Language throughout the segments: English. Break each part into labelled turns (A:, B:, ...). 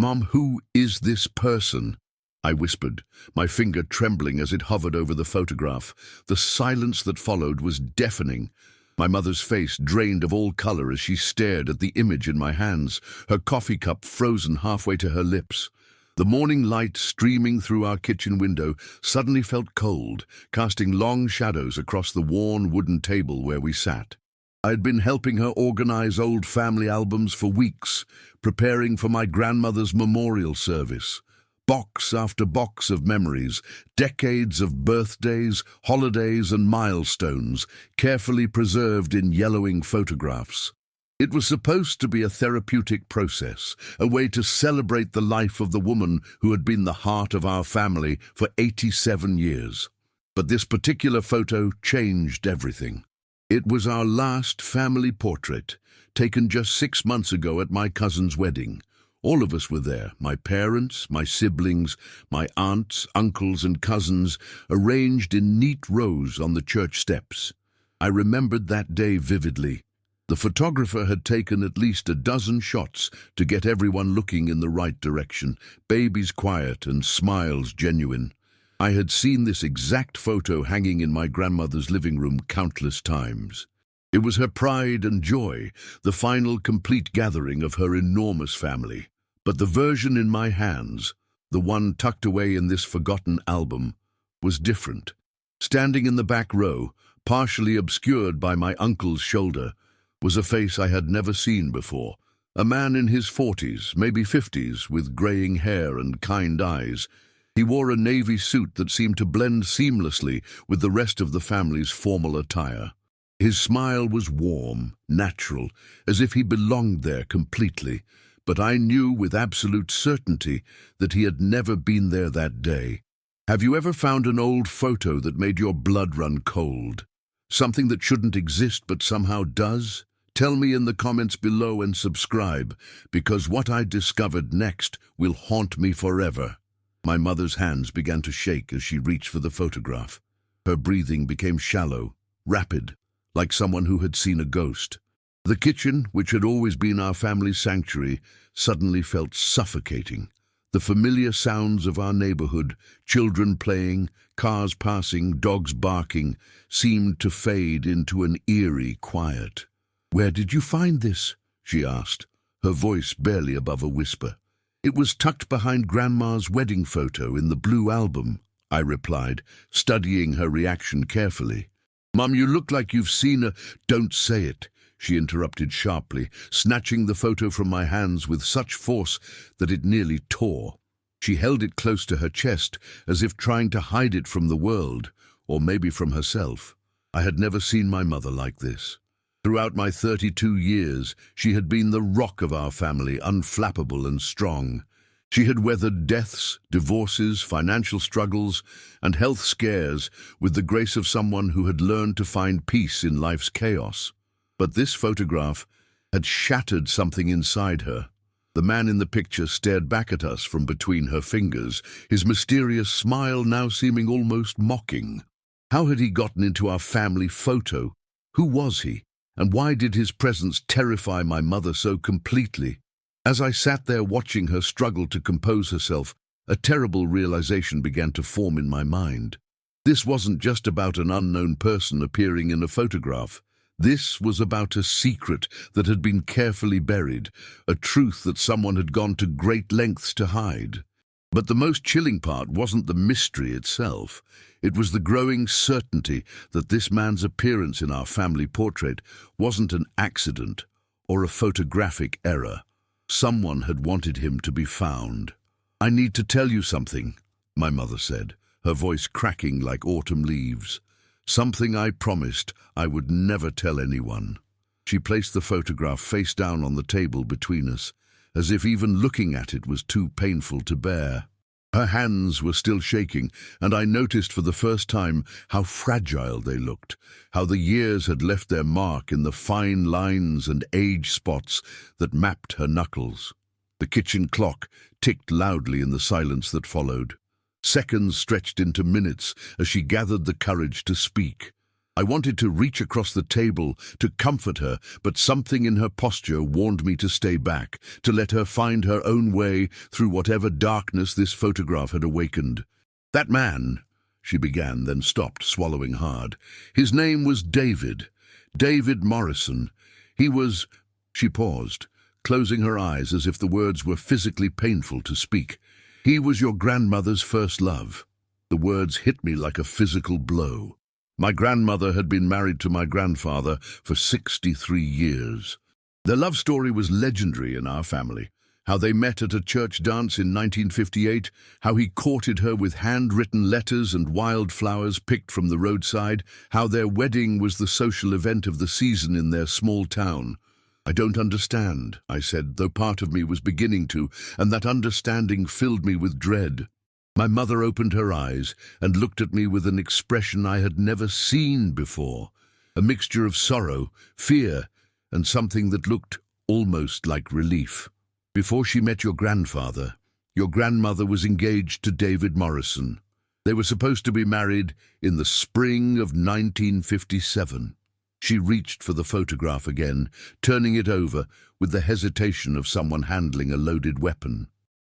A: "Mom, who is this person?" I whispered, my finger trembling as it hovered over the photograph. The silence that followed was deafening. My mother's face drained of all color as she stared at the image in my hands, her coffee cup frozen halfway to her lips. The morning light streaming through our kitchen window suddenly felt cold, casting long shadows across the worn wooden table where we sat. I had been helping her organize old family albums for weeks, preparing for my grandmother's memorial service. Box after box of memories, decades of birthdays, holidays, and milestones, carefully preserved in yellowing photographs. It was supposed to be a therapeutic process, a way to celebrate the life of the woman who had been the heart of our family for 87 years. But this particular photo changed everything. It was our last family portrait, taken just 6 months ago at my cousin's wedding. All of us were there, my parents, my siblings, my aunts, uncles, and cousins, arranged in neat rows on the church steps. I remembered that day vividly. The photographer had taken at least a dozen shots to get everyone looking in the right direction, babies quiet and smiles genuine. I had seen this exact photo hanging in my grandmother's living room countless times. It was her pride and joy, the final complete gathering of her enormous family. But the version in my hands, the one tucked away in this forgotten album, was different. Standing in the back row, partially obscured by my uncle's shoulder, was a face I had never seen before. A man in his 40s, maybe 50s, with graying hair and kind eyes. He wore a navy suit that seemed to blend seamlessly with the rest of the family's formal attire. His smile was warm, natural, as if he belonged there completely, but I knew with absolute certainty that he had never been there that day. Have you ever found an old photo that made your blood run cold? Something that shouldn't exist but somehow does? Tell me in the comments below and subscribe, because what I discovered next will haunt me forever. My mother's hands began to shake as she reached for the photograph. Her breathing became shallow, rapid, like someone who had seen a ghost. The kitchen, which had always been our family's sanctuary, suddenly felt suffocating. The familiar sounds of our neighborhood, children playing, cars passing, dogs barking, seemed to fade into an eerie quiet. "Where did you find this?" she asked, her voice barely above a whisper. "It was tucked behind Grandma's wedding photo in the blue album," I replied, studying her reaction carefully. "Mum, you look like you've seen a—" "Don't say it," she interrupted sharply, snatching the photo from my hands with such force that it nearly tore. She held it close to her chest, as if trying to hide it from the world, or maybe from herself. I had never seen my mother like this. Throughout my 32 years, she had been the rock of our family, unflappable and strong. She had weathered deaths, divorces, financial struggles, and health scares with the grace of someone who had learned to find peace in life's chaos. But this photograph had shattered something inside her. The man in the picture stared back at us from between her fingers, his mysterious smile now seeming almost mocking. How had he gotten into our family photo? Who was he? And why did his presence terrify my mother so completely? As I sat there watching her struggle to compose herself, a terrible realization began to form in my mind. This wasn't just about an unknown person appearing in a photograph. This was about a secret that had been carefully buried, a truth that someone had gone to great lengths to hide. But the most chilling part wasn't the mystery itself. It was the growing certainty that this man's appearance in our family portrait wasn't an accident or a photographic error. Someone had wanted him to be found. "I need to tell you something," my mother said, her voice cracking like autumn leaves. "Something I promised I would never tell anyone." She placed the photograph face down on the table between us, as if even looking at it was too painful to bear. Her hands were still shaking, and I noticed for the first time how fragile they looked, how the years had left their mark in the fine lines and age spots that mapped her knuckles. The kitchen clock ticked loudly in the silence that followed. Seconds stretched into minutes as she gathered the courage to speak. I wanted to reach across the table to comfort her, but something in her posture warned me to stay back, to let her find her own way through whatever darkness this photograph had awakened. "That man," she began, then stopped, swallowing hard. "His name was David. David Morrison. He was—" She paused, closing her eyes as if the words were physically painful to speak. "He was your grandmother's first love." The words hit me like a physical blow. My grandmother had been married to my grandfather for 63 years. Their love story was legendary in our family. How they met at a church dance in 1958, how he courted her with handwritten letters and wildflowers picked from the roadside, how their wedding was the social event of the season in their small town. "I don't understand," I said, though part of me was beginning to, and that understanding filled me with dread. My mother opened her eyes and looked at me with an expression I had never seen before, a mixture of sorrow, fear, and something that looked almost like relief. "Before she met your grandfather, your grandmother was engaged to David Morrison. They were supposed to be married in the spring of 1957. She reached for the photograph again, turning it over with the hesitation of someone handling a loaded weapon.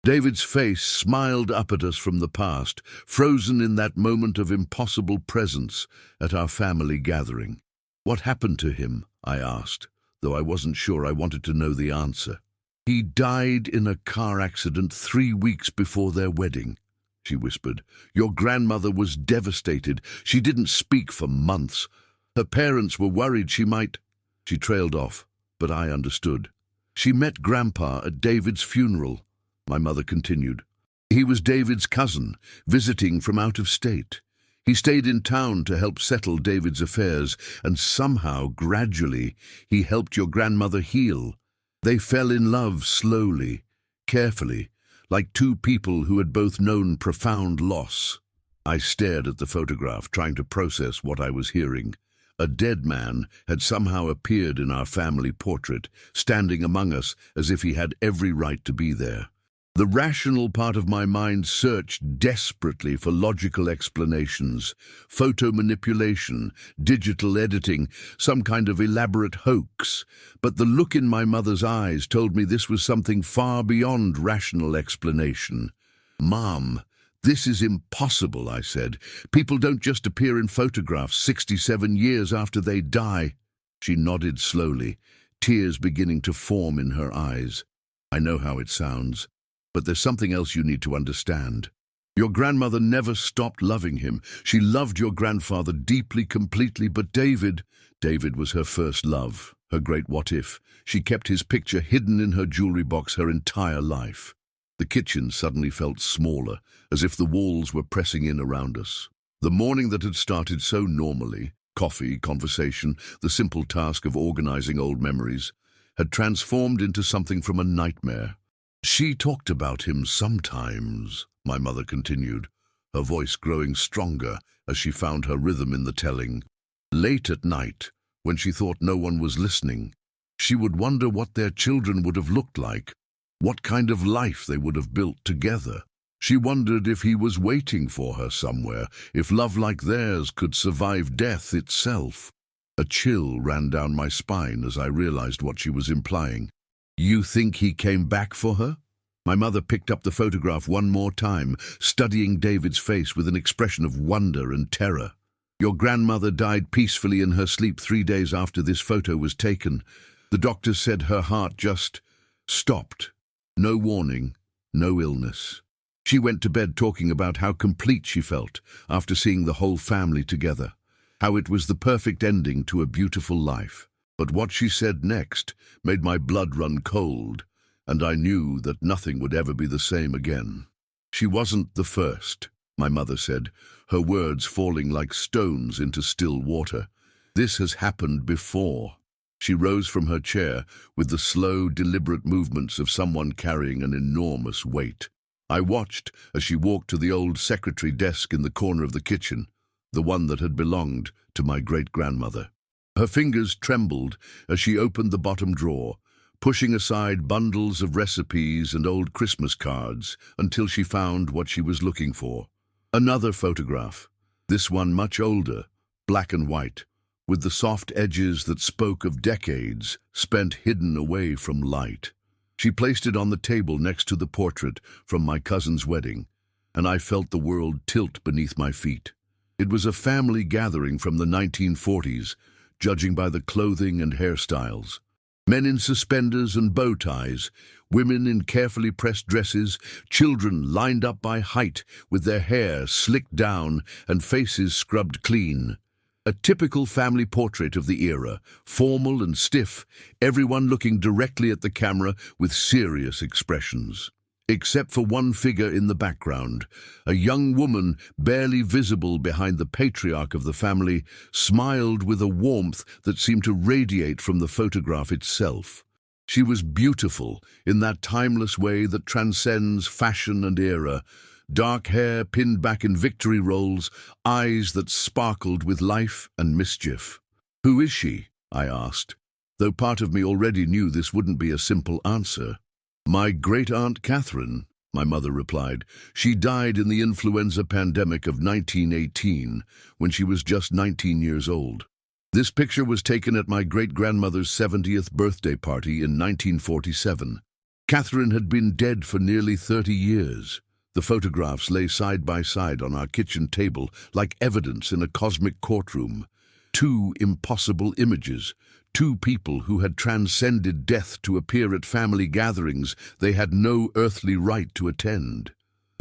A: David's face smiled up at us from the past, frozen in that moment of impossible presence at our family gathering. "What happened to him?" I asked, though I wasn't sure I wanted to know the answer. "He died in a car accident 3 weeks before their wedding," she whispered. "Your grandmother was devastated. She didn't speak for months. Her parents were worried she might—" She trailed off, but I understood. "She met Grandpa at David's funeral," my mother continued. "He was David's cousin, visiting from out of state. He stayed in town to help settle David's affairs, and somehow, gradually, he helped your grandmother heal. They fell in love slowly, carefully, like two people who had both known profound loss." I stared at the photograph, trying to process what I was hearing. A dead man had somehow appeared in our family portrait, standing among us as if he had every right to be there. The rational part of my mind searched desperately for logical explanations, photo manipulation, digital editing, some kind of elaborate hoax. But the look in my mother's eyes told me this was something far beyond rational explanation. "Mom, this is impossible," I said. "People don't just appear in photographs 67 years after they die." She nodded slowly, tears beginning to form in her eyes. "I know how it sounds. But there's something else you need to understand. Your grandmother never stopped loving him. She loved your grandfather deeply, completely, but David was her first love, her great what-if. She kept his picture hidden in her jewelry box her entire life." The kitchen suddenly felt smaller, as if the walls were pressing in around us. The morning that had started so normally, coffee, conversation, the simple task of organizing old memories, had transformed into something from a nightmare. "She talked about him sometimes," my mother continued, her voice growing stronger as she found her rhythm in the telling. "Late at night, when she thought no one was listening, she would wonder what their children would have looked like, what kind of life they would have built together. She wondered if he was waiting for her somewhere, if love like theirs could survive death itself." A chill ran down my spine as I realized what she was implying. "You think he came back for her?" My mother picked up the photograph one more time, studying David's face with an expression of wonder and terror. "Your grandmother died peacefully in her sleep 3 days after this photo was taken. The doctor said her heart just stopped. No warning, no illness. She went to bed talking about how complete she felt after seeing the whole family together, how it was the perfect ending to a beautiful life. But what she said next made my blood run cold, and I knew that nothing would ever be the same again. She wasn't the first, my mother said, her words falling like stones into still water. This has happened before. She rose from her chair with the slow, deliberate movements of someone carrying an enormous weight. I watched as she walked to the old secretary desk in the corner of the kitchen, the one that had belonged to my great-grandmother. Her fingers trembled as she opened the bottom drawer, pushing aside bundles of recipes and old Christmas cards until she found what she was looking for. Another photograph, this one much older, black and white, with the soft edges that spoke of decades spent hidden away from light. She placed it on the table next to the portrait from my cousin's wedding, and I felt the world tilt beneath my feet. It was a family gathering from the 1940s, judging by the clothing and hairstyles. Men in suspenders and bow ties, women in carefully pressed dresses, children lined up by height with their hair slicked down and faces scrubbed clean. A typical family portrait of the era, formal and stiff, everyone looking directly at the camera with serious expressions. Except for one figure in the background, a young woman barely visible behind the patriarch of the family, smiled with a warmth that seemed to radiate from the photograph itself. She was beautiful in that timeless way that transcends fashion and era. Dark hair pinned back in victory rolls, eyes that sparkled with life and mischief. "Who is she?" I asked, though part of me already knew this wouldn't be a simple answer. "My great-aunt Catherine," my mother replied. "She died in the influenza pandemic of 1918, when she was just 19 years old. This picture was taken at my great-grandmother's 70th birthday party in 1947. Catherine had been dead for nearly 30 years. The photographs lay side by side on our kitchen table like evidence in a cosmic courtroom. Two impossible images, two people who had transcended death to appear at family gatherings they had no earthly right to attend.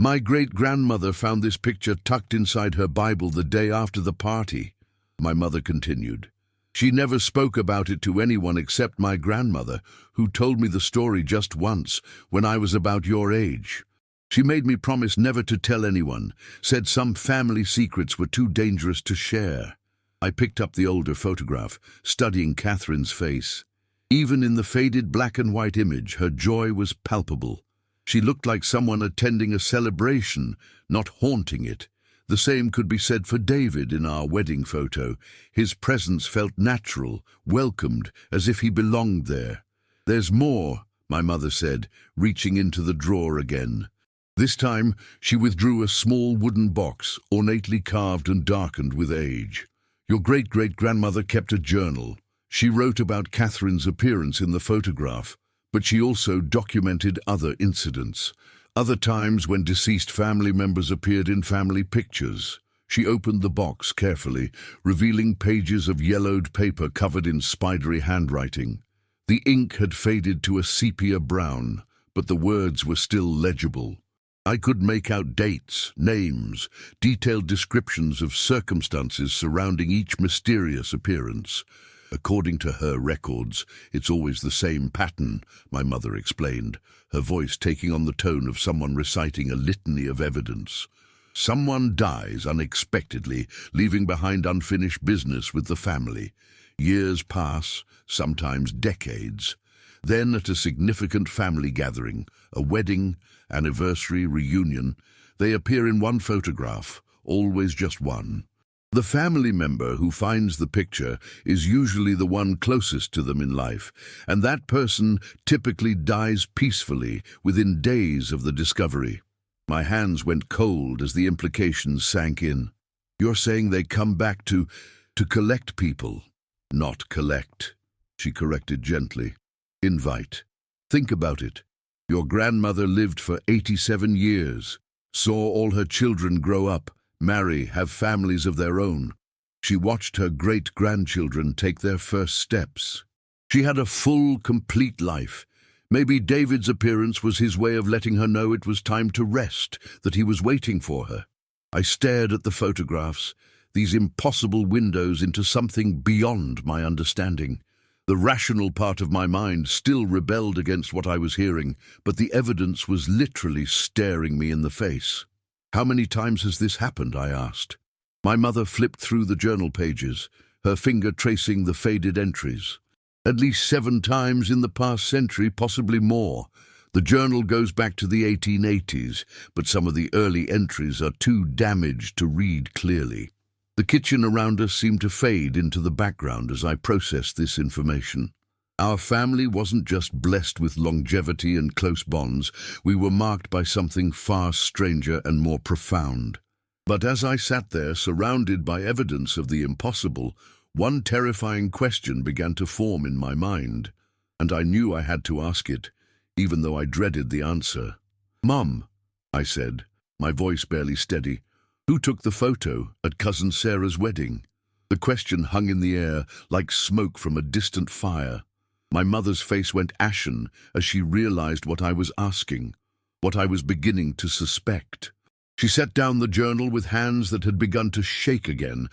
A: My great-grandmother found this picture tucked inside her Bible the day after the party," my mother continued. "She never spoke about it to anyone except my grandmother, who told me the story just once, when I was about your age. She made me promise never to tell anyone, said some family secrets were too dangerous to share." I picked up the older photograph, studying Catherine's face. Even in the faded black and white image, her joy was palpable. She looked like someone attending a celebration, not haunting it. The same could be said for David in our wedding photo. His presence felt natural, welcomed, as if he belonged there. "There's more," my mother said, reaching into the drawer again. This time, she withdrew a small wooden box, ornately carved and darkened with age. "Your great-great-grandmother kept a journal. She wrote about Catherine's appearance in the photograph, but she also documented other incidents, other times when deceased family members appeared in family pictures." She opened the box carefully, revealing pages of yellowed paper covered in spidery handwriting. The ink had faded to a sepia brown, but the words were still legible. I could make out dates, names, detailed descriptions of circumstances surrounding each mysterious appearance. "According to her records, it's always the same pattern," my mother explained, her voice taking on the tone of someone reciting a litany of evidence. "Someone dies unexpectedly, leaving behind unfinished business with the family. Years pass, sometimes decades. Then at a significant family gathering, a wedding, anniversary, reunion, they appear in one photograph, always just one. The family member who finds the picture is usually the one closest to them in life, and that person typically dies peacefully within days of the discovery." My hands went cold as the implications sank in. "You're saying they come back to collect people?" "Not collect," she corrected gently. "Invite. Think about it. Your grandmother lived for 87 years, saw all her children grow up, marry, have families of their own. She watched her great-grandchildren take their first steps. She had a full, complete life. Maybe David's appearance was his way of letting her know it was time to rest, that he was waiting for her." I stared at the photographs, these impossible windows into something beyond my understanding. The rational part of my mind still rebelled against what I was hearing, but the evidence was literally staring me in the face. "How many times has this happened?" I asked. My mother flipped through the journal pages, her finger tracing the faded entries. "At least 7 times in the past century, possibly more. The journal goes back to the 1880s, but some of the early entries are too damaged to read clearly." The kitchen around us seemed to fade into the background as I processed this information. Our family wasn't just blessed with longevity and close bonds, we were marked by something far stranger and more profound. But as I sat there, surrounded by evidence of the impossible, one terrifying question began to form in my mind, and I knew I had to ask it, even though I dreaded the answer. "Mum," I said, my voice barely steady, "who took the photo at Cousin Sarah's wedding?" The question hung in the air like smoke from a distant fire. My mother's face went ashen as she realized what I was asking, what I was beginning to suspect. She set down the journal with hands that had begun to shake again,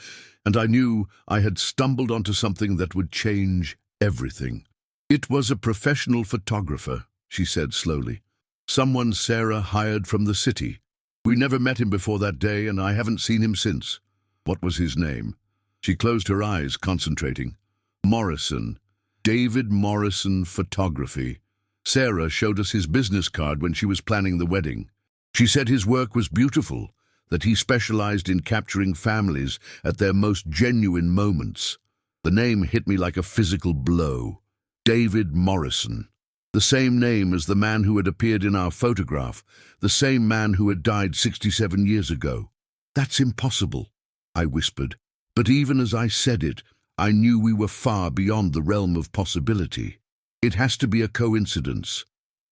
A: and I knew I had stumbled onto something that would change everything. "It was a professional photographer," she said slowly. "Someone Sarah hired from the city. We never met him before that day, and I haven't seen him since." "What was his name?" She closed her eyes, concentrating. "Morrison. David Morrison Photography. Sarah showed us his business card when she was planning the wedding. She said his work was beautiful, that he specialized in capturing families at their most genuine moments." The name hit me like a physical blow. David Morrison. The same name as the man who had appeared in our photograph, the same man who had died 67 years ago. "That's impossible," I whispered. But even as I said it, I knew we were far beyond the realm of possibility. "It has to be a coincidence.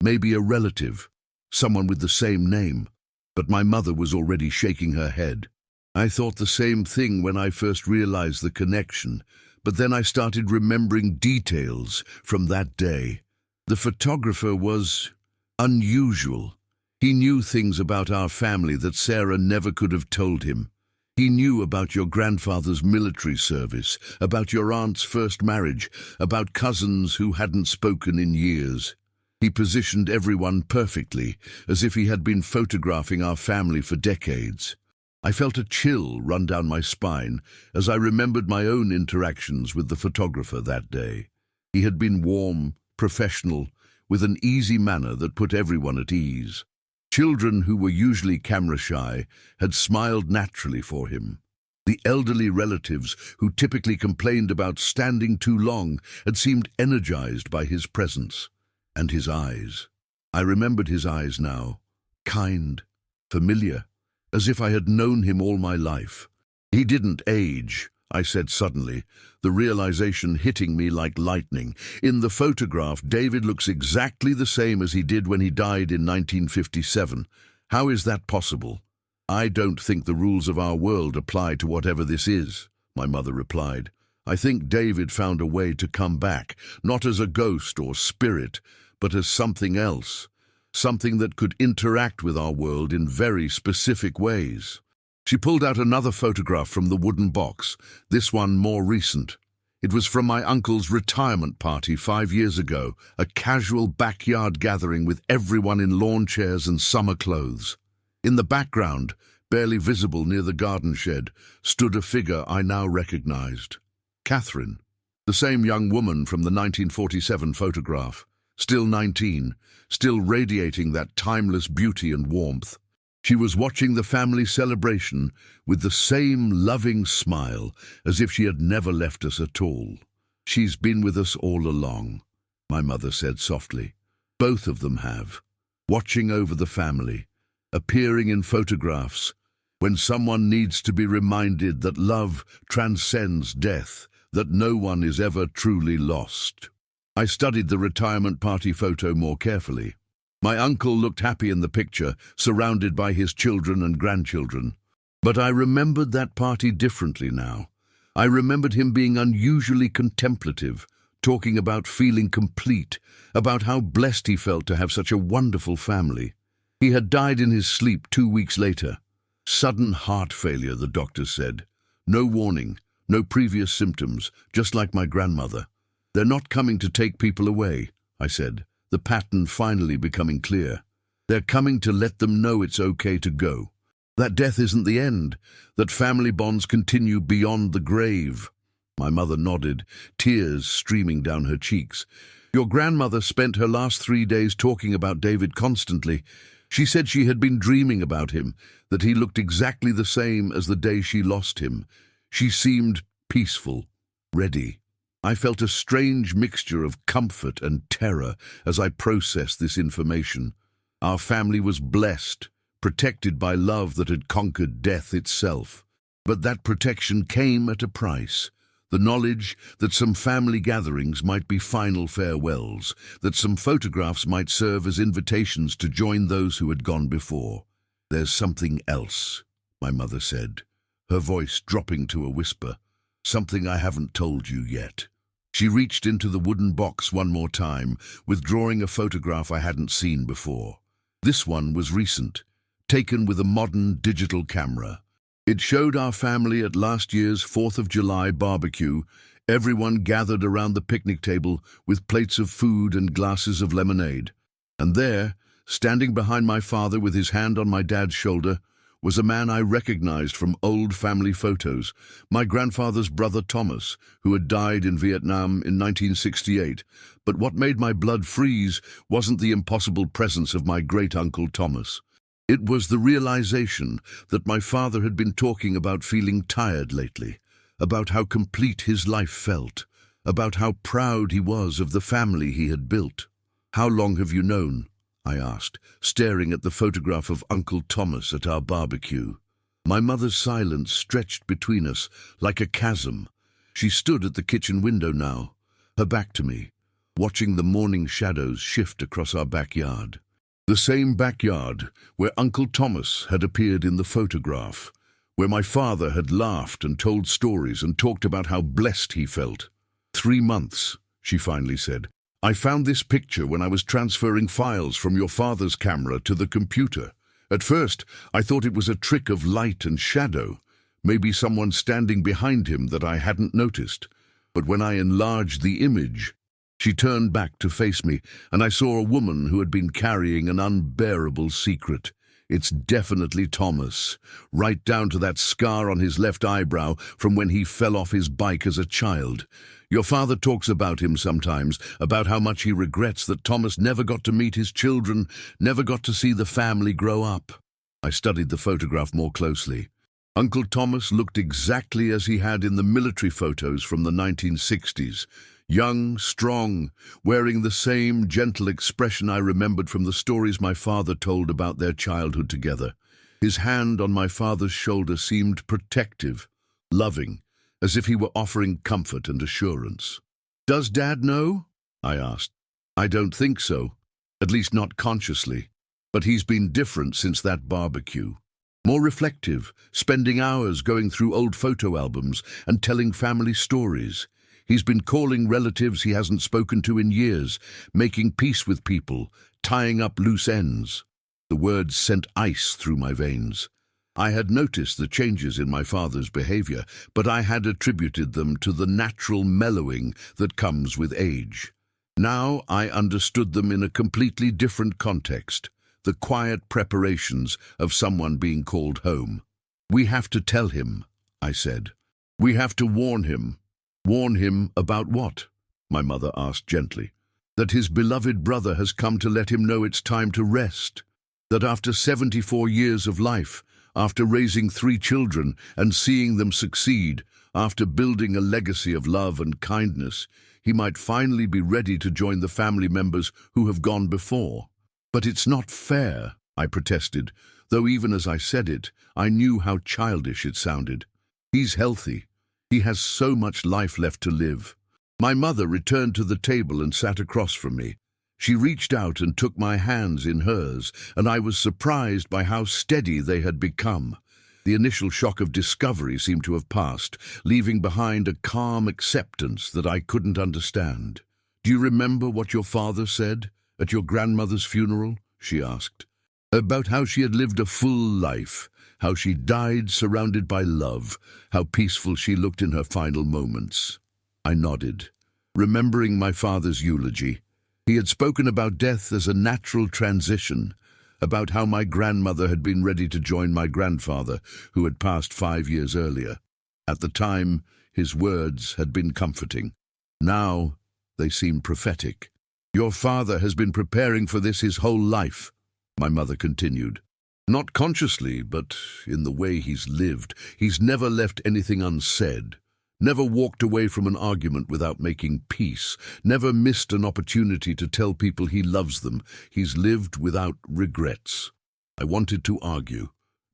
A: Maybe a relative. Someone with the same name." But my mother was already shaking her head. "I thought the same thing when I first realized the connection, but then I started remembering details from that day. The photographer was unusual. He knew things about our family that Sarah never could have told him. He knew about your grandfather's military service, about your aunt's first marriage, about cousins who hadn't spoken in years. He positioned everyone perfectly, as if he had been photographing our family for decades. I felt a chill run down my spine as I remembered my own interactions with the photographer that day. He had been warm, professional, with an easy manner that put everyone at ease. Children who were usually camera-shy had smiled naturally for him. The elderly relatives who typically complained about standing too long had seemed energized by his presence. And his eyes. I remembered his eyes now. Kind, familiar, as if I had known him all my life. "He didn't age," I said suddenly, the realization hitting me like lightning. "In the photograph, David looks exactly the same as he did when he died in 1957. How is that possible?" "I don't think the rules of our world apply to whatever this is," my mother replied. "I think David found a way to come back, not as a ghost or spirit, but as something else, something that could interact with our world in very specific ways." She pulled out another photograph from the wooden box, this one more recent. It was from my uncle's retirement party 5 years ago, a casual backyard gathering with everyone in lawn chairs and summer clothes. In the background, barely visible near the garden shed, stood a figure I now recognized. Catherine, the same young woman from the 1947 photograph, still 19, still radiating that timeless beauty and warmth. She was watching the family celebration with the same loving smile as if she had never left us at all. "She's been with us all along," my mother said softly. "Both of them have. Watching over the family, appearing in photographs, when someone needs to be reminded that love transcends death, that no one is ever truly lost." I studied the retirement party photo more carefully. My uncle looked happy in the picture, surrounded by his children and grandchildren. But I remembered that party differently now. I remembered him being unusually contemplative, talking about feeling complete, about how blessed he felt to have such a wonderful family. He had died in his sleep 2 weeks later. Sudden heart failure, the doctor said. No warning, no previous symptoms, just like my grandmother. "They're not coming to take people away," I said, the pattern finally becoming clear. "They're coming to let them know it's okay to go. That death isn't the end, that family bonds continue beyond the grave." My mother nodded, tears streaming down her cheeks. "Your grandmother spent her last 3 days talking about David constantly. She said she had been dreaming about him, that he looked exactly the same as the day she lost him. She seemed peaceful, ready." I felt a strange mixture of comfort and terror as I processed this information. Our family was blessed, protected by love that had conquered death itself. But that protection came at a price. The knowledge that some family gatherings might be final farewells, that some photographs might serve as invitations to join those who had gone before. "There's something else," my mother said, her voice dropping to a whisper. "Something I haven't told you yet." She reached into the wooden box one more time, withdrawing a photograph I hadn't seen before. This one was recent, taken with a modern digital camera. It showed our family at last year's 4th of July barbecue, everyone gathered around the picnic table with plates of food and glasses of lemonade. And there, standing behind my father with his hand on my dad's shoulder, was a man I recognized from old family photos, my grandfather's brother Thomas, who had died in Vietnam in 1968. But what made my blood freeze wasn't the impossible presence of my great-uncle Thomas. It was the realization that my father had been talking about feeling tired lately, about how complete his life felt, about how proud he was of the family he had built. "How long have you known?" I asked, staring at the photograph of Uncle Thomas at our barbecue. My mother's silence stretched between us like a chasm. She stood at the kitchen window now, her back to me, watching the morning shadows shift across our backyard. The same backyard where Uncle Thomas had appeared in the photograph, where my father had laughed and told stories and talked about how blessed he felt. 3 months, she finally said. "I found this picture when I was transferring files from your father's camera to the computer. At first, I thought it was a trick of light and shadow, maybe someone standing behind him that I hadn't noticed. But when I enlarged the image..." She turned back to face me, and I saw a woman who had been carrying an unbearable secret. "It's definitely Thomas, right down to that scar on his left eyebrow from when he fell off his bike as a child. Your father talks about him sometimes, about how much he regrets that Thomas never got to meet his children, never got to see the family grow up." I studied the photograph more closely. Uncle Thomas looked exactly as he had in the military photos from the 1960s. Young, strong, wearing the same gentle expression I remembered from the stories my father told about their childhood together. His hand on my father's shoulder seemed protective, loving, as if he were offering comfort and assurance. "Does Dad know?" I asked. "I don't think so, at least not consciously. But he's been different since that barbecue. More reflective, spending hours going through old photo albums and telling family stories. He's been calling relatives he hasn't spoken to in years, making peace with people, tying up loose ends." The words sent ice through my veins. I had noticed the changes in my father's behavior, but I had attributed them to the natural mellowing that comes with age. Now I understood them in a completely different context, the quiet preparations of someone being called home. "We have to tell him," I said. "We have to warn him." "Warn him about what?" my mother asked gently. "That his beloved brother has come to let him know it's time to rest. That after 74 years of life, after raising 3 children and seeing them succeed, after building a legacy of love and kindness, he might finally be ready to join the family members who have gone before." "But it's not fair," I protested, though even as I said it, I knew how childish it sounded. "He's healthy. He has so much life left to live." My mother returned to the table and sat across from me. She reached out and took my hands in hers, and I was surprised by how steady they had become. The initial shock of discovery seemed to have passed, leaving behind a calm acceptance that I couldn't understand. "Do you remember what your father said at your grandmother's funeral?" she asked. "About how she had lived a full life, how she died surrounded by love, how peaceful she looked in her final moments." I nodded, remembering my father's eulogy. He had spoken about death as a natural transition, about how my grandmother had been ready to join my grandfather, who had passed 5 years earlier. At the time, his words had been comforting. Now, they seemed prophetic. "Your father has been preparing for this his whole life," my mother continued. "Not consciously, but in the way he's lived. He's never left anything unsaid. Never walked away from an argument without making peace. Never missed an opportunity to tell people he loves them. He's lived without regrets." I wanted to argue.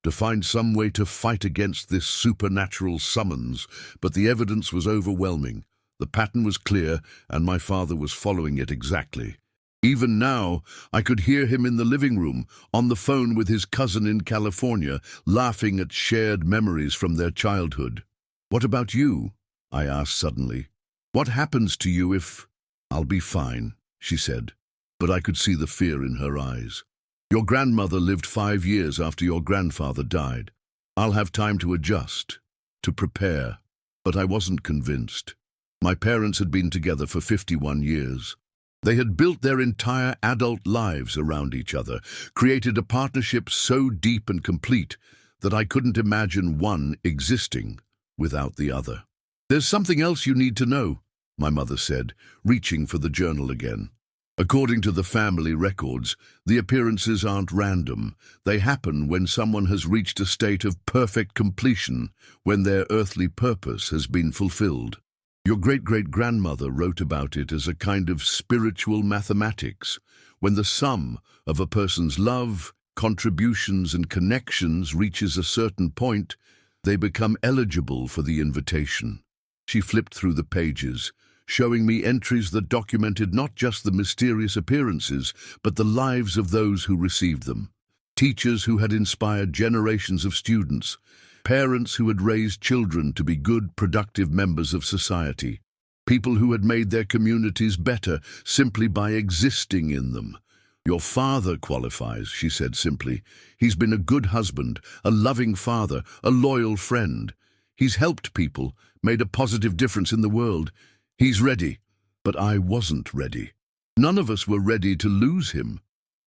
A: to find some way to fight against this supernatural summons, but the evidence was overwhelming. The pattern was clear, and my father was following it exactly. Even now, I could hear him in the living room, on the phone with his cousin in California, laughing at shared memories from their childhood. "What about you?" I asked suddenly. "What happens to you if—" "I'll be fine," she said, but I could see the fear in her eyes. "Your grandmother lived 5 years after your grandfather died. I'll have time to adjust, to prepare." But I wasn't convinced. My parents had been together for 51 years. They had built their entire adult lives around each other, created a partnership so deep and complete that I couldn't imagine one existing without the other. "There's something else you need to know," my mother said, reaching for the journal again. "According to the family records, the appearances aren't random. They happen when someone has reached a state of perfect completion, when their earthly purpose has been fulfilled. Your great-great-grandmother wrote about it as a kind of spiritual mathematics. When the sum of a person's love, contributions, and connections reaches a certain point, they become eligible for the invitation." She flipped through the pages, showing me entries that documented not just the mysterious appearances, but the lives of those who received them. Teachers who had inspired generations of students, parents who had raised children to be good, productive members of society, people who had made their communities better simply by existing in them. "Your father qualifies," she said simply. "He's been a good husband, a loving father, a loyal friend. He's helped people, made a positive difference in the world. He's ready." But I wasn't ready. None of us were ready to lose him.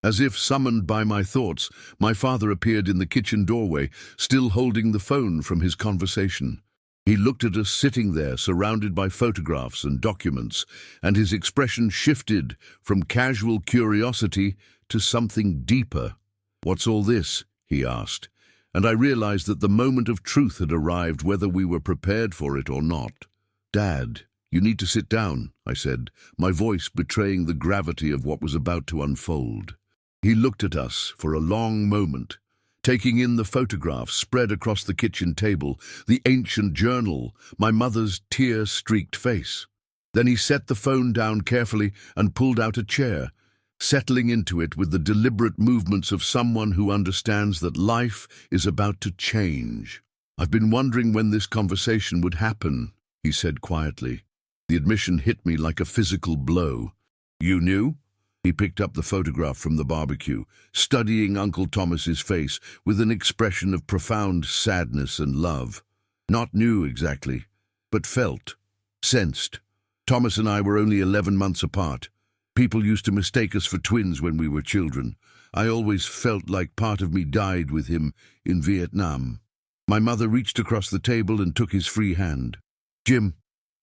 A: As if summoned by my thoughts, my father appeared in the kitchen doorway, still holding the phone from his conversation. He looked at us sitting there, surrounded by photographs and documents, and his expression shifted from casual curiosity to something deeper. "What's all this?" he asked, and I realized that the moment of truth had arrived, whether we were prepared for it or not. "Dad, you need to sit down," I said, my voice betraying the gravity of what was about to unfold. He looked at us for a long moment, taking in the photographs spread across the kitchen table, the ancient journal, my mother's tear-streaked face. Then he set the phone down carefully and pulled out a chair, settling into it with the deliberate movements of someone who understands that life is about to change. "I've been wondering when this conversation would happen," he said quietly. The admission hit me like a physical blow. "You knew?" He picked up the photograph from the barbecue, studying Uncle Thomas's face with an expression of profound sadness and love. "Not knew exactly, but felt, sensed. Thomas and I were only 11 months apart. People used to mistake us for twins when we were children. I always felt like part of me died with him in Vietnam." My mother reached across the table and took his free hand. "Jim,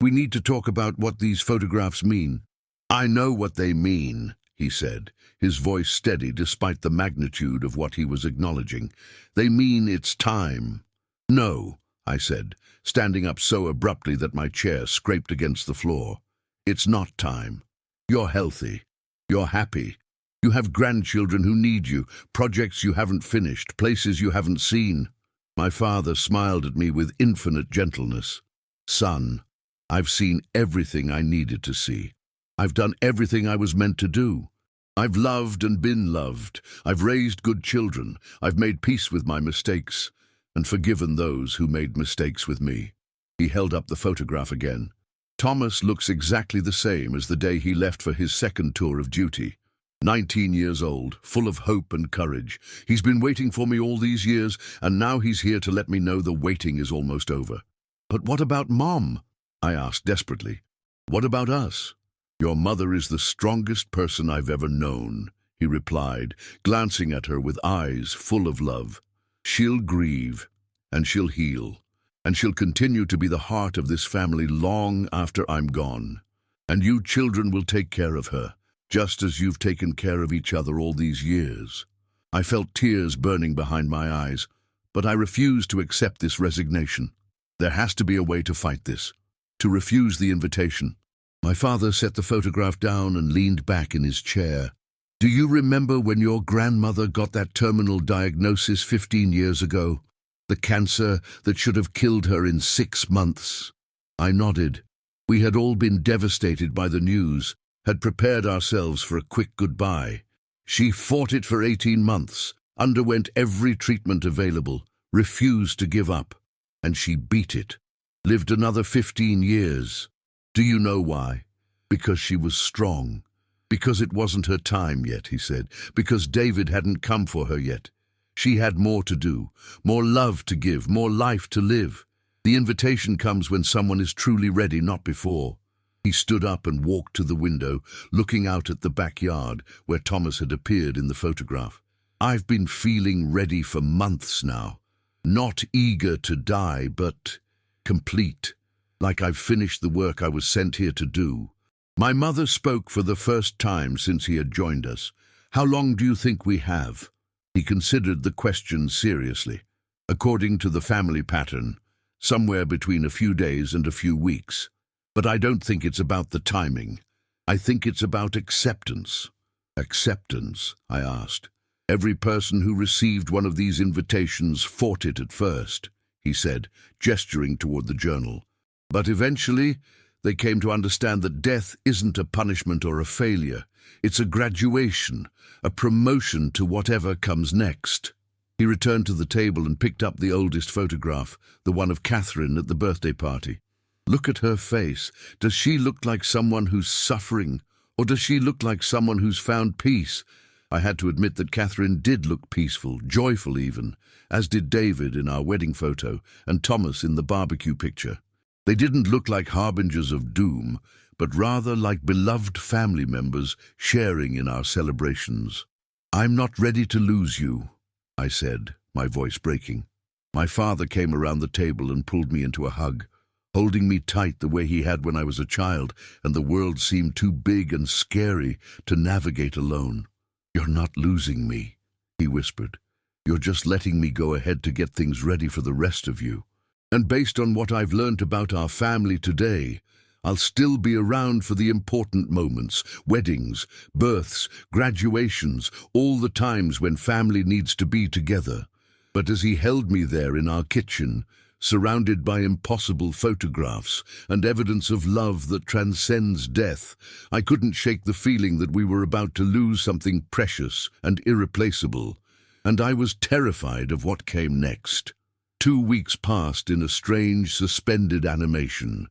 A: we need to talk about what these photographs mean." "I know what they mean," he said, his voice steady despite the magnitude of what he was acknowledging. "They mean it's time." "No," I said, standing up so abruptly that my chair scraped against the floor. "It's not time. You're healthy. You're happy. You have grandchildren who need you, projects you haven't finished, places you haven't seen." My father smiled at me with infinite gentleness. "Son, I've seen everything I needed to see. I've done everything I was meant to do. I've loved and been loved. I've raised good children. I've made peace with my mistakes and forgiven those who made mistakes with me." He held up the photograph again. "Thomas looks exactly the same as the day he left for his second tour of duty. 19 years old, full of hope and courage. He's been waiting for me all these years, and now he's here to let me know the waiting is almost over." "But what about Mom?" I asked desperately. "What about us?" "Your mother is the strongest person I've ever known," he replied, glancing at her with eyes full of love. "She'll grieve, and she'll heal, and she'll continue to be the heart of this family long after I'm gone. And you children will take care of her, just as you've taken care of each other all these years." I felt tears burning behind my eyes, but I refused to accept this resignation. There has to be a way to fight this, to refuse the invitation. My father set the photograph down and leaned back in his chair. Do you remember when your grandmother got that terminal diagnosis 15 years ago? The cancer that should have killed her in 6 months? I nodded. We had all been devastated by the news, had prepared ourselves for a quick goodbye. She fought it for 18 months, underwent every treatment available, refused to give up, and she beat it. Lived another 15 years. Do you know why? Because she was strong. Because it wasn't her time yet, he said. Because David hadn't come for her yet. She had more to do, more love to give, more life to live. The invitation comes when someone is truly ready, not before. He stood up and walked to the window, looking out at the backyard where Thomas had appeared in the photograph. I've been feeling ready for months now. Not eager to die, but complete. Like I've finished the work I was sent here to do. My mother spoke for the first time since he had joined us. How long do you think we have? He considered the question seriously. According to the family pattern, somewhere between a few days and a few weeks. But I don't think it's about the timing. I think it's about acceptance. Acceptance, I asked. Every person who received one of these invitations fought it at first, he said, gesturing toward the journal. But eventually, they came to understand that death isn't a punishment or a failure. It's a graduation, a promotion to whatever comes next. He returned to the table and picked up the oldest photograph, the one of Catherine at the birthday party. Look at her face. Does she look like someone who's suffering, or does she look like someone who's found peace? I had to admit that Catherine did look peaceful, joyful even, as did David in our wedding photo and Thomas in the barbecue picture. They didn't look like harbingers of doom, but rather like beloved family members sharing in our celebrations. I'm not ready to lose you, I said, my voice breaking. My father came around the table and pulled me into a hug, holding me tight the way he had when I was a child and the world seemed too big and scary to navigate alone. You're not losing me, he whispered. You're just letting me go ahead to get things ready for the rest of you. And based on what I've learned about our family today, I'll still be around for the important moments, weddings, births, graduations, all the times when family needs to be together. But as he held me there in our kitchen, surrounded by impossible photographs and evidence of love that transcends death, I couldn't shake the feeling that we were about to lose something precious and irreplaceable, and I was terrified of what came next. 2 weeks passed in a strange, suspended animation.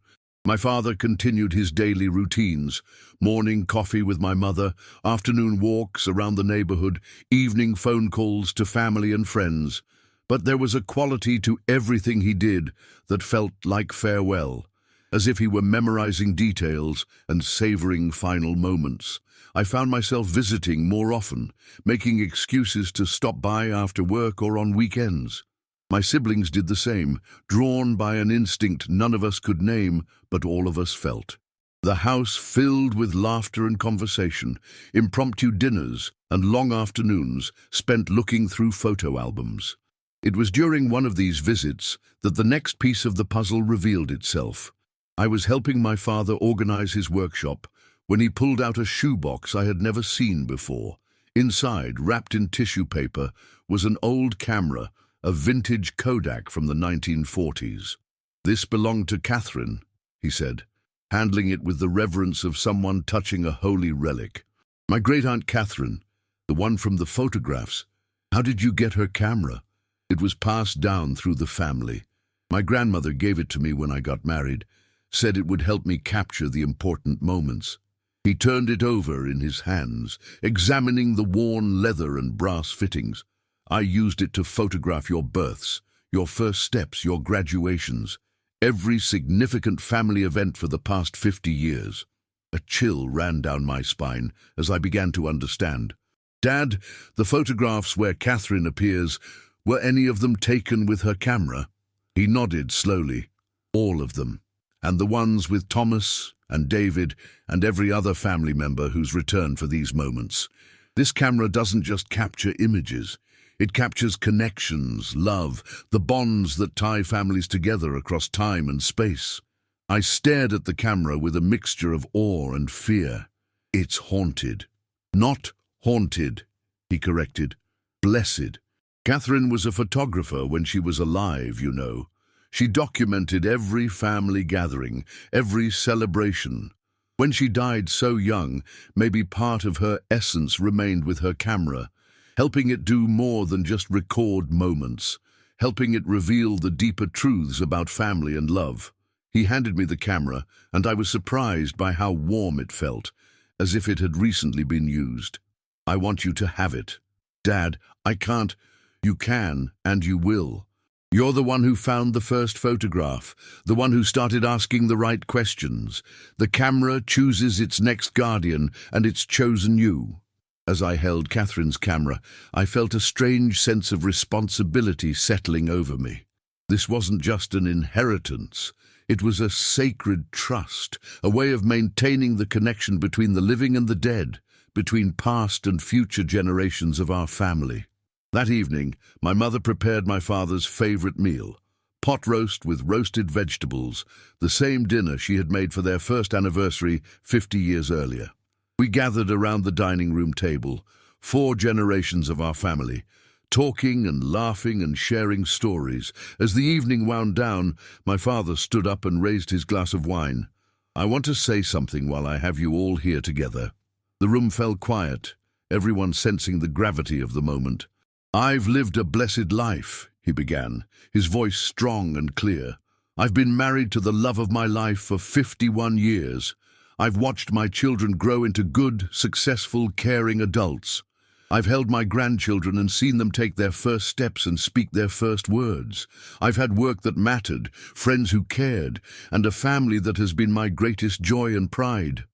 A: My father continued his daily routines, morning coffee with my mother, afternoon walks around the neighborhood, evening phone calls to family and friends. But there was a quality to everything he did that felt like farewell, as if he were memorizing details and savoring final moments. I found myself visiting more often, making excuses to stop by after work or on weekends. My siblings did the same, drawn by an instinct none of us could name, but all of us felt. The house filled with laughter and conversation, impromptu dinners, and long afternoons spent looking through photo albums. It was during one of these visits that the next piece of the puzzle revealed itself. I was helping my father organize his workshop when he pulled out a shoebox I had never seen before. Inside, wrapped in tissue paper, was an old camera, a vintage Kodak from the 1940s. This belonged to Catherine, he said, handling it with the reverence of someone touching a holy relic. My great-aunt Catherine, the one from the photographs. How did you get her camera? It was passed down through the family. My grandmother gave it to me when I got married, said it would help me capture the important moments. He turned it over in his hands, examining the worn leather and brass fittings. I used it to photograph your births, your first steps, your graduations, every significant family event for the past 50 years. A chill ran down my spine as I began to understand. Dad, the photographs where Catherine appears, were any of them taken with her camera? He nodded slowly. All of them. And the ones with Thomas and David and every other family member who's returned for these moments. This camera doesn't just capture images. It captures connections, love, the bonds that tie families together across time and space. I stared at the camera with a mixture of awe and fear. It's haunted. Not Haunted, he corrected. Blessed. Catherine was a photographer when she was alive, you know. She documented every family gathering, every celebration. When she died so young, maybe part of her essence remained with her camera, helping it do more than just record moments, helping it reveal the deeper truths about family and love. He handed me the camera, and I was surprised by how warm it felt, as if it had recently been used. I want you to have it. Dad, I can't. You can, and you will. You're the one who found the first photograph, the one who started asking the right questions. The camera chooses its next guardian, and it's chosen you. As I held Catherine's camera, I felt a strange sense of responsibility settling over me. This wasn't just an inheritance. It was a sacred trust, a way of maintaining the connection between the living and the dead, between past and future generations of our family. That evening, my mother prepared my father's favorite meal, pot roast with roasted vegetables, the same dinner she had made for their first anniversary 50 years earlier. We gathered around the dining room table, 4 generations of our family, talking and laughing and sharing stories. As the evening wound down, my father stood up and raised his glass of wine. I want to say something while I have you all here together. The room fell quiet, everyone sensing the gravity of the moment. I've lived a blessed life, he began, his voice strong and clear. I've been married to the love of my life for 51 years. I've watched my children grow into good, successful, caring adults. I've held my grandchildren and seen them take their first steps and speak their first words. I've had work that mattered, friends who cared, and a family that has been my greatest joy and pride.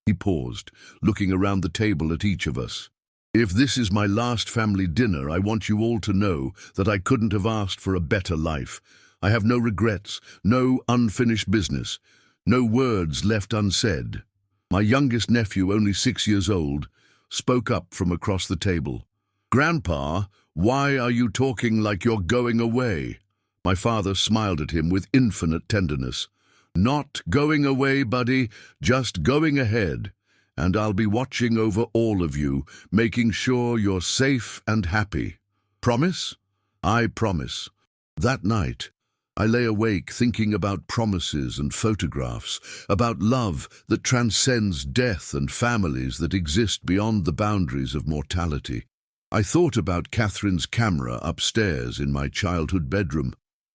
A: He paused, looking around the table at each of us. If this is my last family dinner, I want you all to know that I couldn't have asked for a better life. I have no regrets, no unfinished business, no words left unsaid. My youngest nephew, only 6 years old, spoke up from across the table. Grandpa, why are you talking like you're going away? My father smiled at him with infinite tenderness. Not going away, buddy, just going ahead. And I'll be watching over all of you, making sure you're safe and happy. Promise? I promise. That night, I lay awake thinking about promises and photographs, about love that transcends death and families that exist beyond the boundaries of mortality. I thought about Catherine's camera upstairs in my childhood bedroom,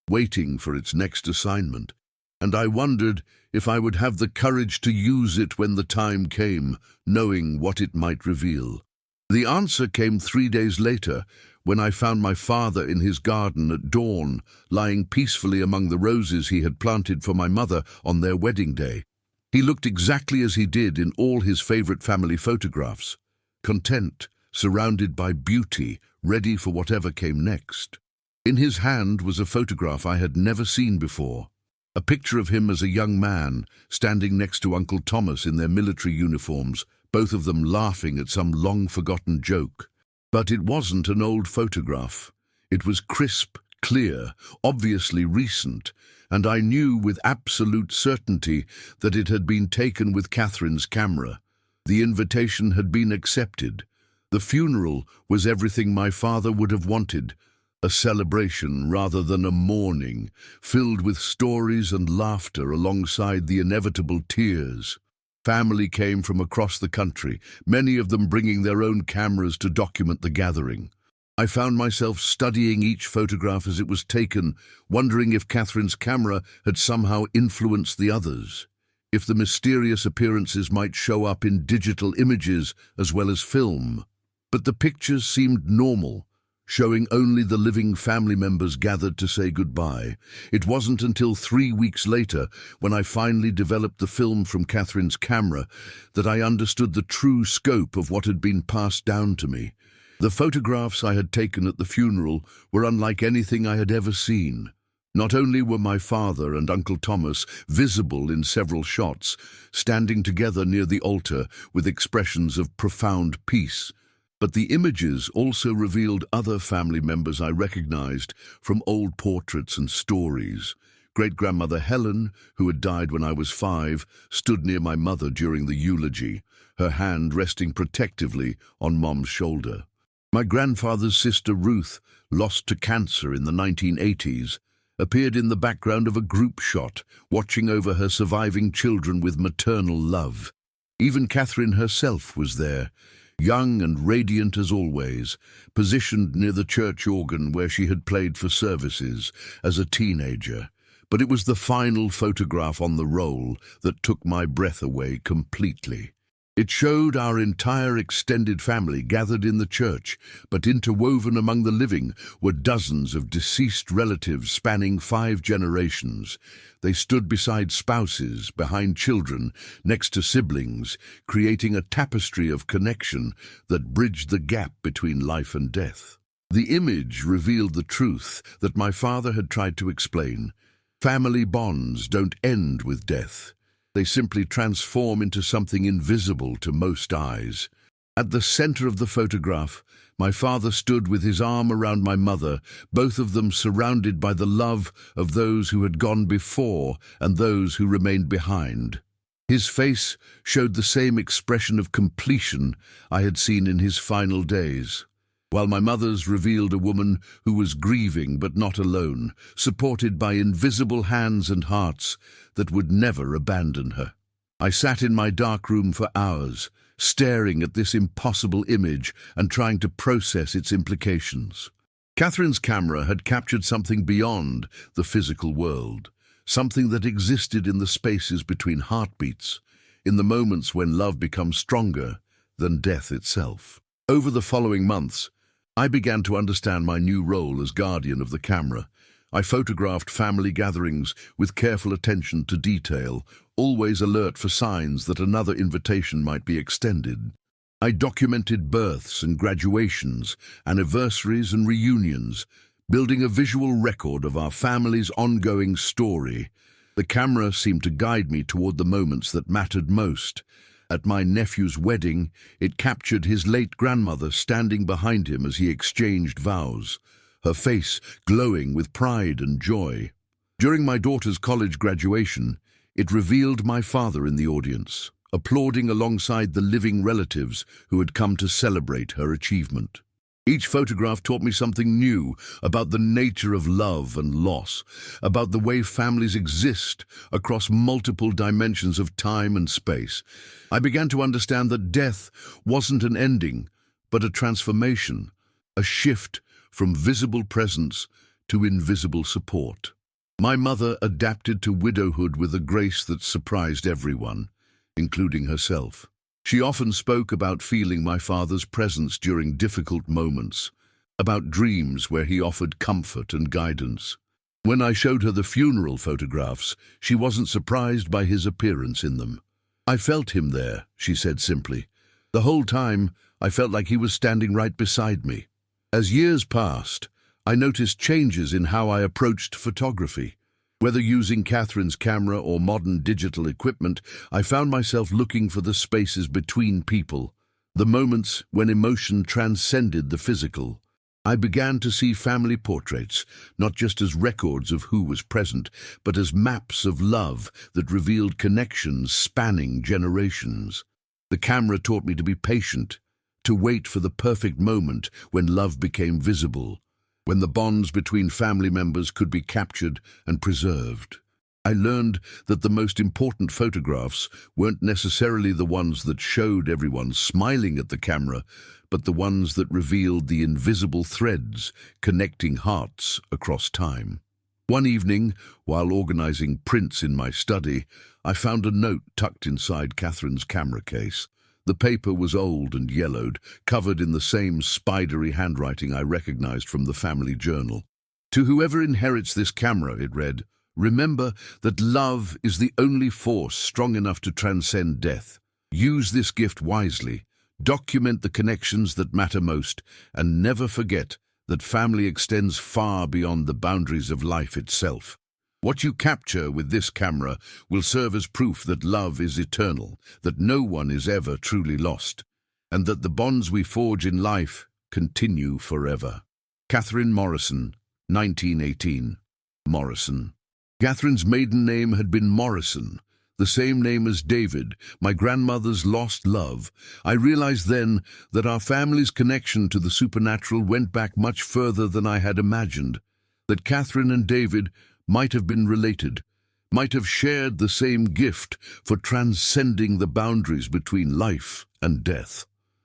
A: waiting for its next assignment. And I wondered if I would have the courage to use it when the time came, knowing what it might reveal. The answer came 3 days later, when I found my father in his garden at dawn, lying peacefully among the roses he had planted for my mother on their wedding day. He looked exactly as he did in all his favorite family photographs, content, surrounded by beauty, ready for whatever came next. In his hand was a photograph I had never seen before. A picture of him as a young man, standing next to Uncle Thomas in their military uniforms, both of them laughing at some long-forgotten joke. But it wasn't an old photograph. It was crisp, clear, obviously recent, and I knew with absolute certainty that it had been taken with Catherine's camera. The invitation had been accepted. The funeral was everything my father would have wanted, a celebration rather than a mourning, filled with stories and laughter alongside the inevitable tears. Family came from across the country, many of them bringing their own cameras to document the gathering. I found myself studying each photograph as it was taken, wondering if Catherine's camera had somehow influenced the others, if the mysterious appearances might show up in digital images as well as film. But the pictures seemed normal, showing only the living family members gathered to say goodbye. It wasn't until 3 weeks later, when I finally developed the film from Catherine's camera, that I understood the true scope of what had been passed down to me. The photographs I had taken at the funeral were unlike anything I had ever seen. Not only were my father and Uncle Thomas visible in several shots, standing together near the altar with expressions of profound peace, but the images also revealed other family members I recognized from old portraits and stories. Great-grandmother Helen, who had died when I was 5, stood near my mother during the eulogy, her hand resting protectively on Mom's shoulder. My grandfather's sister Ruth, lost to cancer in the 1980s, appeared in the background of a group shot, watching over her surviving children with maternal love. Even Catherine herself was there, young and radiant as always, positioned near the church organ where she had played for services as a teenager. But it was the final photograph on the roll that took my breath away completely. It showed our entire extended family gathered in the church, but interwoven among the living were dozens of deceased relatives spanning 5 generations. They stood beside spouses, behind children, next to siblings, creating a tapestry of connection that bridged the gap between life and death. The image revealed the truth that my father had tried to explain. Family bonds don't end with death. They simply transform into something invisible to most eyes. At the center of the photograph, my father stood with his arm around my mother, both of them surrounded by the love of those who had gone before and those who remained behind. His face showed the same expression of completion I had seen in his final days, while my mother's revealed a woman who was grieving but not alone, supported by invisible hands and hearts that would never abandon her. I sat in my dark room for hours, staring at this impossible image and trying to process its implications. Catherine's camera had captured something beyond the physical world, something that existed in the spaces between heartbeats, in the moments when love becomes stronger than death itself. Over the following months, I began to understand my new role as guardian of the camera. I photographed family gatherings with careful attention to detail, always alert for signs that another invitation might be extended. I documented births and graduations, anniversaries and reunions, building a visual record of our family's ongoing story. The camera seemed to guide me toward the moments that mattered most. At my nephew's wedding, it captured his late grandmother standing behind him as he exchanged vows, her face glowing with pride and joy. During my daughter's college graduation, it revealed my father in the audience, applauding alongside the living relatives who had come to celebrate her achievement. Each photograph taught me something new about the nature of love and loss, about the way families exist across multiple dimensions of time and space. I began to understand that death wasn't an ending, but a transformation, a shift from visible presence to invisible support. My mother adapted to widowhood with a grace that surprised everyone, including herself. She often spoke about feeling my father's presence during difficult moments, about dreams where he offered comfort and guidance. When I showed her the funeral photographs, she wasn't surprised by his appearance in them. "I felt him there," she said simply. "The whole time, I felt like he was standing right beside me." As years passed, I noticed changes in how I approached photography. Whether using Catherine's camera or modern digital equipment, I found myself looking for the spaces between people, the moments when emotion transcended the physical. I began to see family portraits, not just as records of who was present, but as maps of love that revealed connections spanning generations. The camera taught me to be patient, to wait for the perfect moment when love became visible, when the bonds between family members could be captured and preserved. I learned that the most important photographs weren't necessarily the ones that showed everyone smiling at the camera, but the ones that revealed the invisible threads connecting hearts across time. One evening, while organizing prints in my study, I found a note tucked inside Catherine's camera case. The paper was old and yellowed, covered in the same spidery handwriting I recognized from the family journal. "To whoever inherits this camera," it read, "remember that love is the only force strong enough to transcend death. Use this gift wisely, document the connections that matter most, and never forget that family extends far beyond the boundaries of life itself. What you capture with this camera will serve as proof that love is eternal, that no one is ever truly lost, and that the bonds we forge in life continue forever." Catherine Morrison, 1918. Morrison. Catherine's maiden name had been Morrison, the same name as David, my grandmother's lost love. I realized then that our family's connection to the supernatural went back much further than I had imagined, that Catherine and David might have been related, might have shared the same gift for transcending the boundaries between life and death.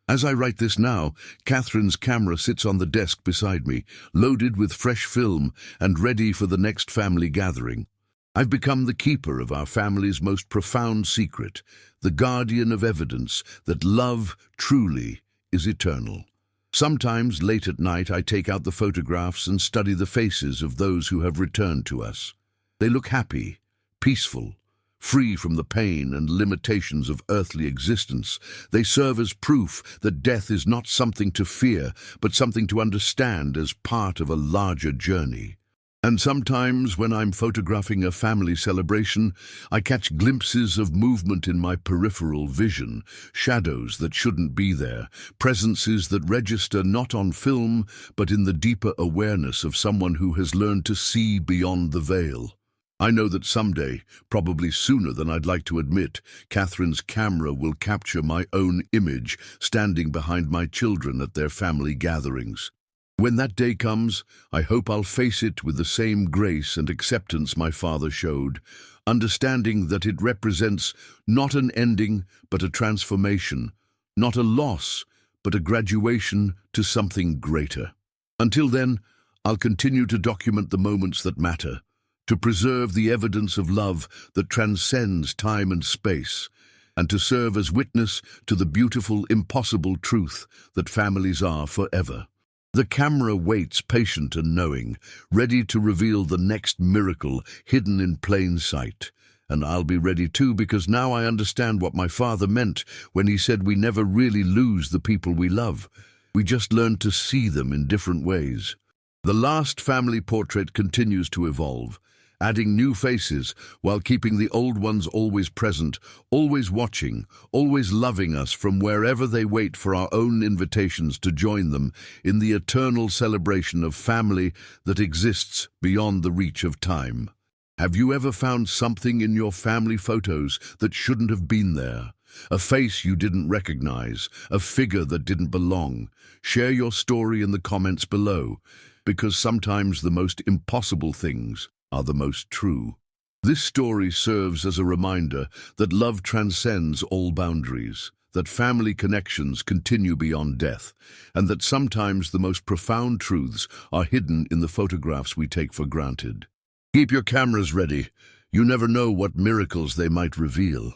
A: As I write this now, Catherine's camera sits on the desk beside me, loaded with fresh film and ready for the next family gathering. I've become the keeper of our family's most profound secret, the guardian of evidence that love truly is eternal. Sometimes, late at night, I take out the photographs and study the faces of those who have returned to us. They look happy, peaceful, free from the pain and limitations of earthly existence. They serve as proof that death is not something to fear, but something to understand as part of a larger journey. And sometimes, when I'm photographing a family celebration, I catch glimpses of movement in my peripheral vision, shadows that shouldn't be there, presences that register not on film, but in the deeper awareness of someone who has learned to see beyond the veil. I know that someday, probably sooner than I'd like to admit, Catherine's camera will capture my own image standing behind my children at their family gatherings. When that day comes, I hope I'll face it with the same grace and acceptance my father showed, understanding that it represents not an ending, but a transformation, not a loss, but a graduation to something greater. Until then, I'll continue to document the moments that matter, to preserve the evidence of love that transcends time and space, and to serve as witness to the beautiful, impossible truth that families are forever. The camera waits, patient and knowing, ready to reveal the next miracle hidden in plain sight. And I'll be ready too, because now I understand what my father meant when he said we never really lose the people we love. We just learn to see them in different ways. The last family portrait continues to evolve, adding new faces while keeping the old ones always present, always watching, always loving us from wherever they wait for our own invitations to join them in the eternal celebration of family that exists beyond the reach of time. Have you ever found something in your family photos that shouldn't have been there? A face you didn't recognize, a figure that didn't belong? Share your story in the comments below, because sometimes the most impossible things are the most true. This story serves as a reminder that love transcends all boundaries, that family connections continue beyond death, and that sometimes the most profound truths are hidden in the photographs we take for granted. Keep your cameras ready. You never know what miracles they might reveal.